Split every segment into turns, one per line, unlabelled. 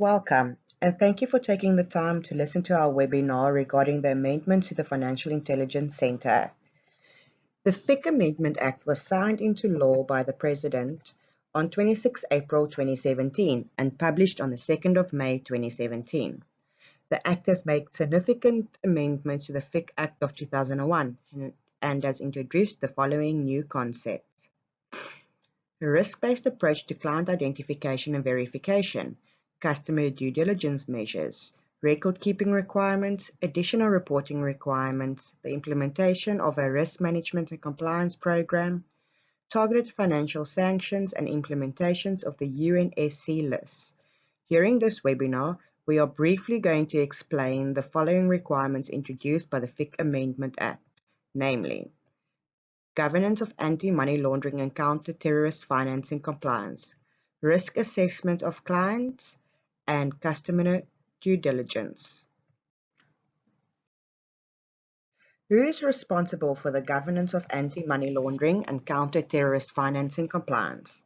Welcome, and thank you for taking the time to listen to our webinar regarding the amendment to the Financial Intelligence Center Act. The FIC Amendment Act was signed into law by the President on 26 April 2017 and published on the 2nd of May 2017. The Act has made significant amendments to the FIC Act of 2001 and has introduced the following new concepts. A risk-based approach to client identification and verification, customer due diligence measures, record-keeping requirements, additional reporting requirements, the implementation of a risk management and compliance program, targeted financial sanctions and implementations of the UNSC list. During this webinar, we are briefly going to explain the following requirements introduced by the FIC Amendment Act, namely, governance of anti-money laundering and counter-terrorist financing compliance, risk assessment of clients, and customer due diligence. Who is responsible for the governance of anti-money laundering and counter-terrorist financing compliance?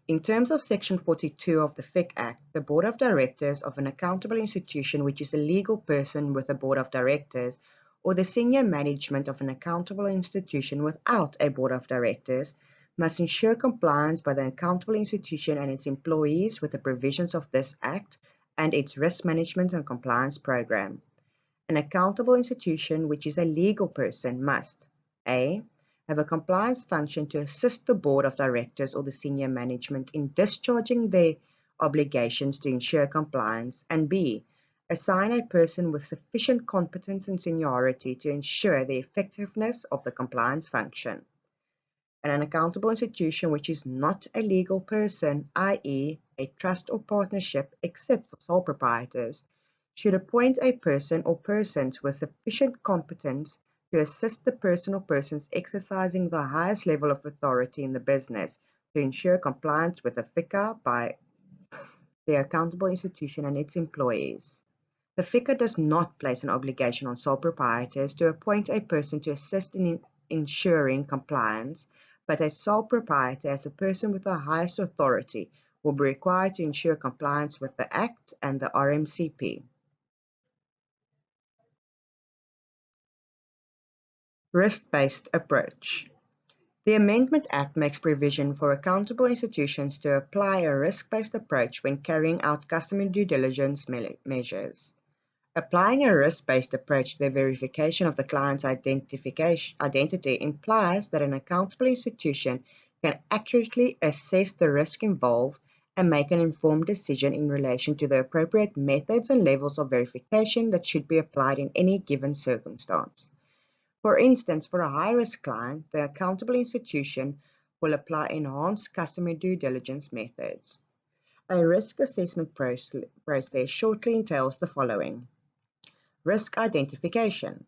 In terms of Section 42 of the FIC Act, the Board of Directors of an accountable institution, which is a legal person with a Board of Directors, or the senior management of an accountable institution without a Board of Directors, must ensure compliance by the accountable institution and its employees with the provisions of this Act and its risk management and compliance program. An accountable institution, which is a legal person, must A. Have a compliance function to assist the Board of Directors or the senior management in discharging their obligations to ensure compliance, and B. Assign a person with sufficient competence and seniority to ensure the effectiveness of the compliance function. And an accountable institution which is not a legal person, i.e. a trust or partnership except for sole proprietors, should appoint a person or persons with sufficient competence to assist the person or persons exercising the highest level of authority in the business to ensure compliance with the FICA by the accountable institution and its employees. The FICA does not place an obligation on sole proprietors to appoint a person to assist in ensuring compliance, but a sole proprietor as a person with the highest authority will be required to ensure compliance with the Act and the RMCP. Risk-based approach. The Amendment Act makes provision for accountable institutions to apply a risk-based approach when carrying out customer due diligence measures. Applying a risk-based approach to the verification of the client's identity implies that an accountable institution can accurately assess the risk involved and make an informed decision in relation to the appropriate methods and levels of verification that should be applied in any given circumstance. For instance, for a high-risk client, the accountable institution will apply enhanced customer due diligence methods. A risk assessment process shortly entails the following. Risk identification.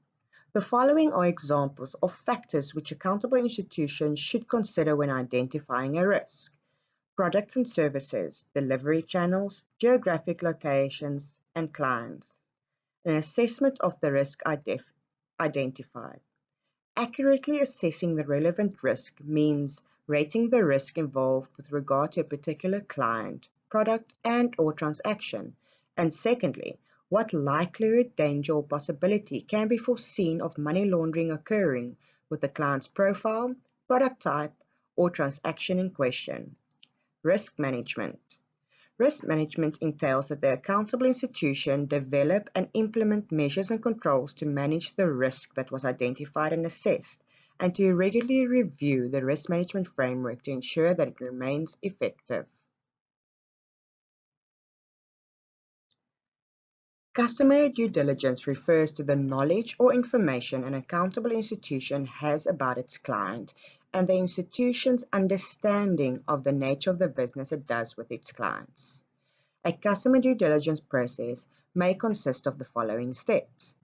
The following are examples of factors which accountable institutions should consider when identifying a risk. Products and services, delivery channels, geographic locations, and clients. An assessment of the risk identified. Accurately assessing the relevant risk means rating the risk involved with regard to a particular client, product, and/or transaction. And secondly, what likelihood, danger, or possibility can be foreseen of money laundering occurring with the client's profile, product type, or transaction in question. Risk management. Risk management entails that the accountable institution develop and implement measures and controls to manage the risk that was identified and assessed, and to regularly review the risk management framework to ensure that it remains effective. Customer due diligence refers to the knowledge or information an accountable institution has about its client and the institution's understanding of the nature of the business it does with its clients. A customer due diligence process may consist of the following steps: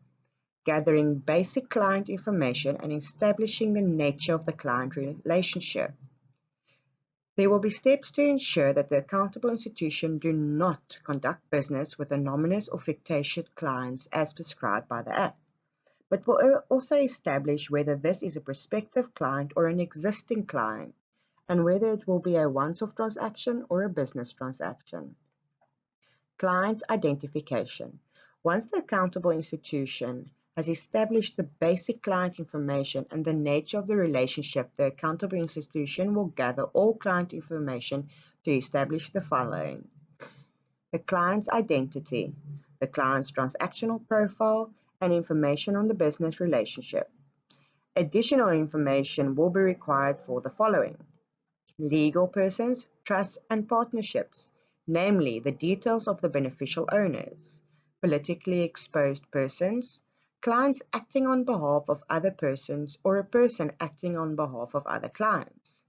gathering basic client information and establishing the nature of the client relationship. There will be steps to ensure that the accountable institution do not conduct business with anonymous or fictitious clients as prescribed by the Act, but will also establish whether this is a prospective client or an existing client, and whether it will be a once-off transaction or a business transaction. Client identification. Once the accountable institution has established the basic client information and the nature of the relationship, the accountable institution will gather all client information to establish the following: the client's identity, the client's transactional profile, and information on the business relationship. Additional information will be required for the following: legal persons, trusts, and partnerships, namely the details of the beneficial owners; politically exposed persons; clients acting on behalf of other persons or a person acting on behalf of other clients;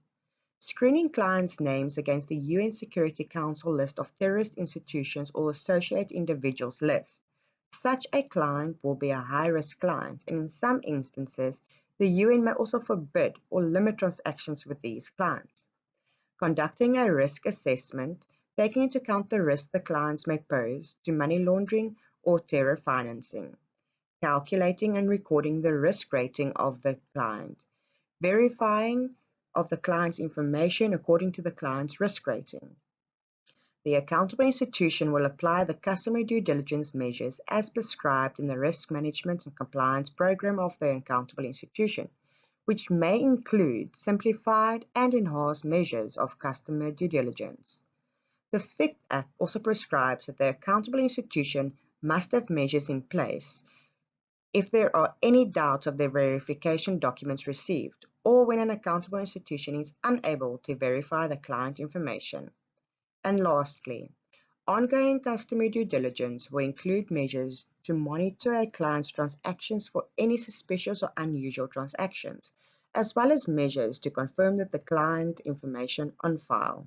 screening clients' names against the UN Security Council list of terrorist institutions or associate individuals list. Such a client will be a high-risk client, and in some instances, the UN may also forbid or limit transactions with these clients. Conducting a risk assessment, taking into account the risk the clients may pose to money laundering or terror financing. Calculating and recording the risk rating of the client. Verifying of the client's information according to the client's risk rating. The accountable institution will apply the customary due diligence measures as prescribed in the risk management and compliance program of the accountable institution, which may include simplified and enhanced measures of customer due diligence. The FIC Act also prescribes that the accountable institution must have measures in place if there are any doubts of the verification documents received, or when an accountable institution is unable to verify the client information. And lastly, ongoing customer due diligence will include measures to monitor a client's transactions for any suspicious or unusual transactions, as well as measures to confirm that the client information on file.